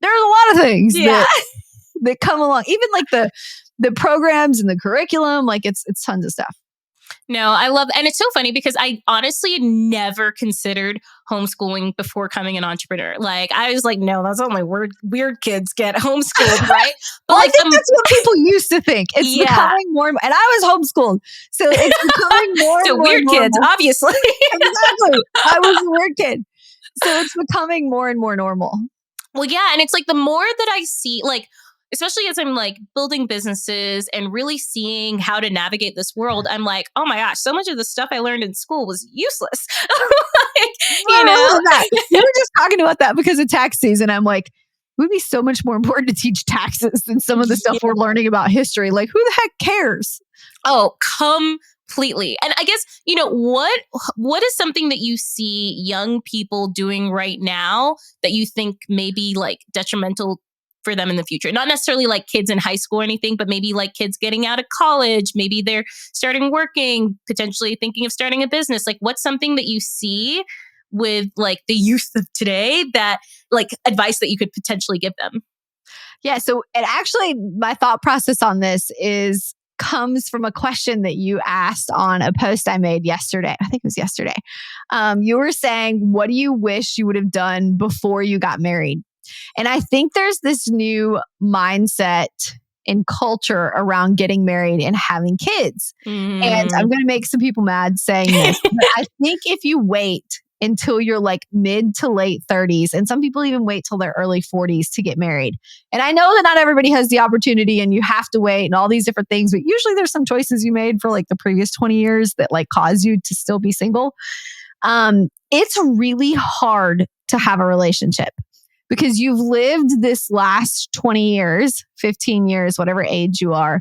there's a lot of things that come along, even like the programs and the curriculum, like it's tons of stuff. No, I love, and it's so funny because I honestly never considered homeschooling before becoming an entrepreneur. Like I was like, no, that's only weird kids get homeschooled, right? But I think that's what people used to think. It's becoming more, and I was homeschooled, so it's becoming more. So and more weird normal. kids, obviously. Exactly, I was a weird kid, so it's becoming more and more normal. Well, yeah, and it's like the more that I see, like, especially as I'm like building businesses and really seeing how to navigate this world, I'm like, oh my gosh, so much of the stuff I learned in school was useless. You know? We were just talking about that because of tax season. I'm like, it would be so much more important to teach taxes than some of the stuff we're learning about history. Like, who the heck cares? Oh, completely. And I guess, you know, what is something that you see young people doing right now that you think may be like detrimental for them in the future? Not necessarily like kids in high school or anything, but maybe like kids getting out of college. Maybe they're starting working, potentially thinking of starting a business. Like what's something that you see with like the youth of today that like advice that you could potentially give them? Yeah. So it actually, my thought process on this comes from a question that you asked on a post I made yesterday. I think it was yesterday. You were saying, what do you wish you would have done before you got married? And I think there's this new mindset and culture around getting married and having kids. And I'm going to make some people mad saying this, but I think if you wait until you're like mid to late 30s, and some people even wait till their early 40s to get married. And I know that not everybody has the opportunity and you have to wait and all these different things, but usually there's some choices you made for like the previous 20 years that like cause you to still be single. It's really hard to have a relationship because you've lived this last 20 years, 15 years, whatever age you are,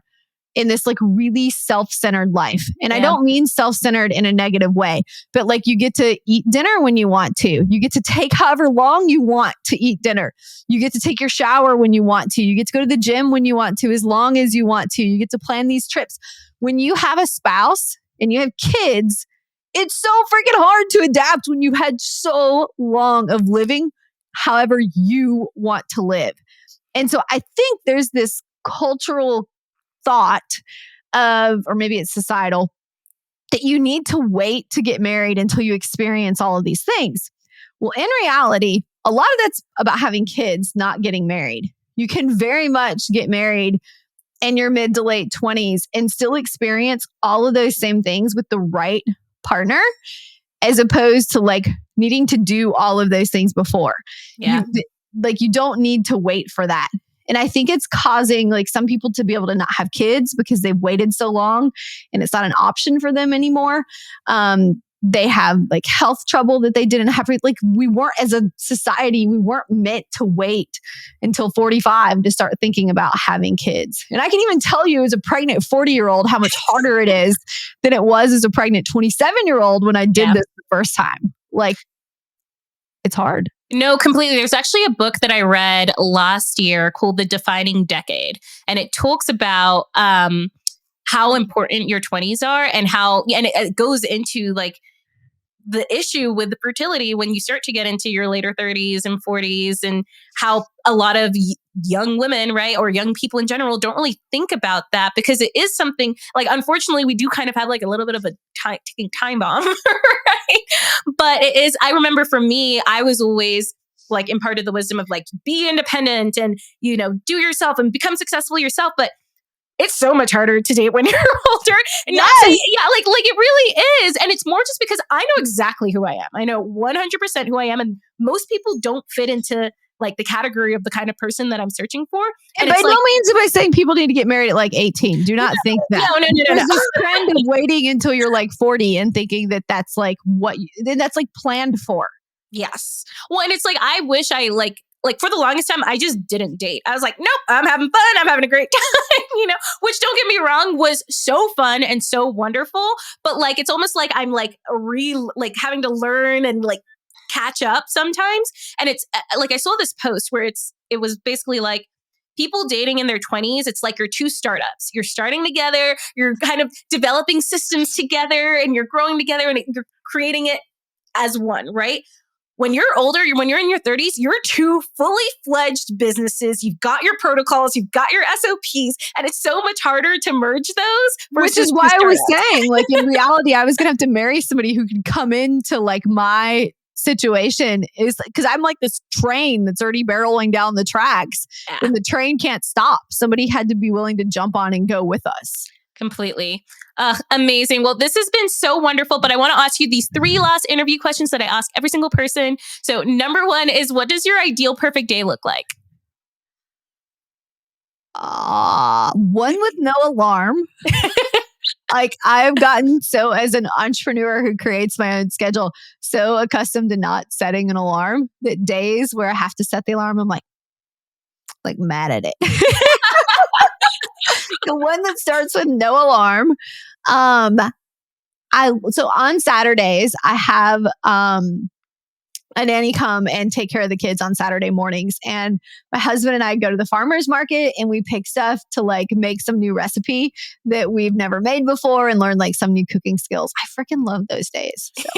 in this like really self-centered life. And I don't mean self-centered in a negative way, but like you get to eat dinner when you want to. You get to take however long you want to eat dinner. You get to take your shower when you want to. You get to go to the gym when you want to, as long as you want to. You get to plan these trips. When you have a spouse and you have kids, it's so freaking hard to adapt when you've had so long of living however you want to live. And so I think there's this cultural thought of, or maybe it's societal, that you need to wait to get married until you experience all of these things. Well, in reality, a lot of that's about having kids, not getting married. You can very much get married in your mid to late 20s and still experience all of those same things with the right partner, as opposed to like needing to do all of those things before. Yeah. You don't need to wait for that. And I think it's causing like some people to be able to not have kids because they've waited so long and it's not an option for them anymore. They have like health trouble that they didn't have. Like we weren't, as a society, we weren't meant to wait until 45 to start thinking about having kids. And I can even tell you as a pregnant 40-year-old how much harder it is than it was as a pregnant 27-year-old when I did this the first time. Like it's hard. No, completely. There's actually a book that I read last year called The Defining Decade. And it talks about how important your 20s are and it goes into like the issue with the fertility when you start to get into your later 30s and 40s, and how a lot of young women, right, or young people in general don't really think about that, because it is something like, unfortunately, we do kind of have like a little bit of a ticking time bomb, right? But it is, I remember for me, I was always like imparted the wisdom of like, be independent and, you know, do yourself and become successful yourself. But it's so much harder to date when you're older. And Yes. Like it really is. And it's more just because I know exactly who I am. I know 100% who I am. And most people don't fit into like the category of the kind of person that I'm searching for. And by no means am I saying people need to get married at like 18. Do not think that. No. There's this trend of waiting until you're like 40 and thinking that that's like then that's like planned for. Yes. Well, and it's like, I wish I like for the longest time, I just didn't date. I was like, nope, I'm having fun. I'm having a great time, you know, which, don't get me wrong, was so fun and so wonderful. But like, it's almost like I'm like having to learn and like catch up sometimes. And it's like, I saw this post where it was basically like, people dating in their 20s, it's like you're two startups. You're starting together, you're kind of developing systems together, and you're growing together, and you're creating it as one, right? When you're older, when you're in your 30s, you're two fully fledged businesses. You've got your protocols, you've got your SOPs, and it's so mumuch harder to merge those. Which is why I was saying, like, in reality, I was going to have to marry somebody who could come into like my situation, is because I'm like this train that's already barreling down the tracks, and the train can't stop. Somebody had to be willing to jump on and go with us. Completely. Amazing. Well, this has been so wonderful, but I want to ask you these 3 last interview questions that I ask every single person. So number 1 is, what does your ideal perfect day look like? One with no alarm. Like, I've gotten so, as an entrepreneur who creates my own schedule, so accustomed to not setting an alarm that days where I have to set the alarm, I'm like mad at it. The one that starts with no alarm. So on Saturdays, I have a nanny come and take care of the kids on Saturday mornings. And my husband and I go to the farmer's market, and we pick stuff to like make some new recipe that we've never made before and learn like some new cooking skills. I freaking love those days. So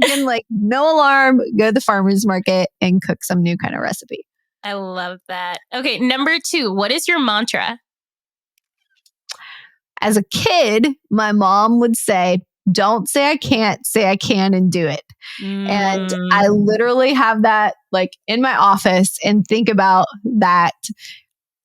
again, like, no alarm, go to the farmer's market and cook some new kind of recipe. I love that. Okay, number 2, what is your mantra? As a kid, my mom would say, don't say I can't, say I can and do it. And I literally have that like in my office and think about that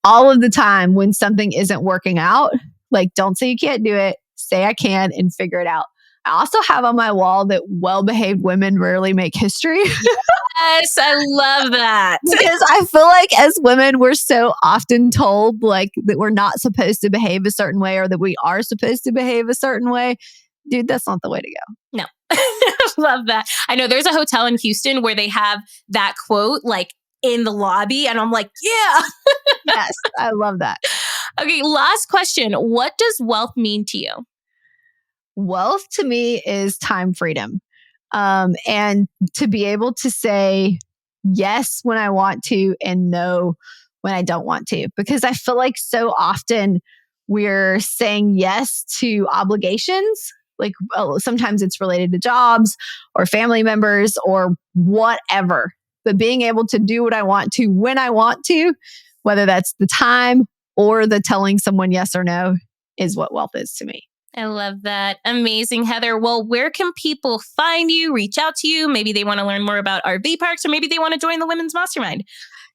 all of the time when something isn't working out. Like, don't say you can't do it, say I can and figure it out. I also have on my wall that well-behaved women rarely make history. Yes, I love that. Because I feel like as women, we're so often told like that we're not supposed to behave a certain way, or that we are supposed to behave a certain way. Dude, that's not the way to go. No. Love that. I know there's a hotel in Houston where they have that quote like in the lobby, and I'm like, yeah. Yes, I love that. Okay, last question. What does wealth mean to you? Wealth to me is time freedom. And to be able to say yes when I want to and no when I don't want to. Because I feel like so often we're saying yes to obligations. Like, sometimes it's related to jobs or family members or whatever. But being able to do what I want to when I want to, whether that's the time or the telling someone yes or no, is what wealth is to me. I love that. Amazing, Heather. Well, where can people find you, reach out to you? Maybe they want to learn more about RV parks, or maybe they want to join the Women's Mastermind.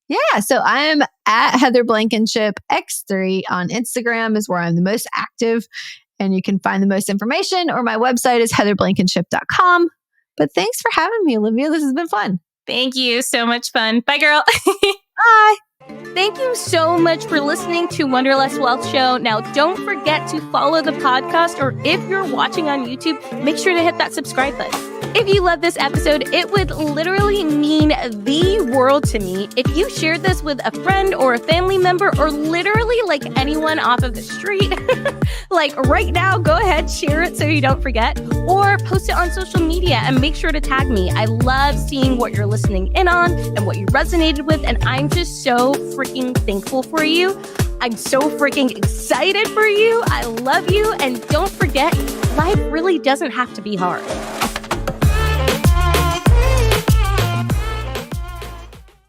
Yeah, so I'm at Heather Blankenship X3 on Instagram is where I'm the most active, and you can find the most information, or my website is heatherblankenship.com. But thanks for having me, Olivia. This has been fun. Thank you. So much fun. Bye, girl. Bye. Thank you so much for listening to Wonderless Wealth Show. Now, don't forget to follow the podcast, or if you're watching on YouTube, make sure to hit that subscribe button. If you love this episode, it would literally mean the world to me if you shared this with a friend or a family member or literally like anyone off of the street. Like right now, go ahead, share it so you don't forget, or post it on social media and make sure to tag me. I love seeing what you're listening in on and what you resonated with, and I'm just so freaking thankful for you. I'm so freaking excited for you. I love you, and don't forget, life really doesn't have to be hard.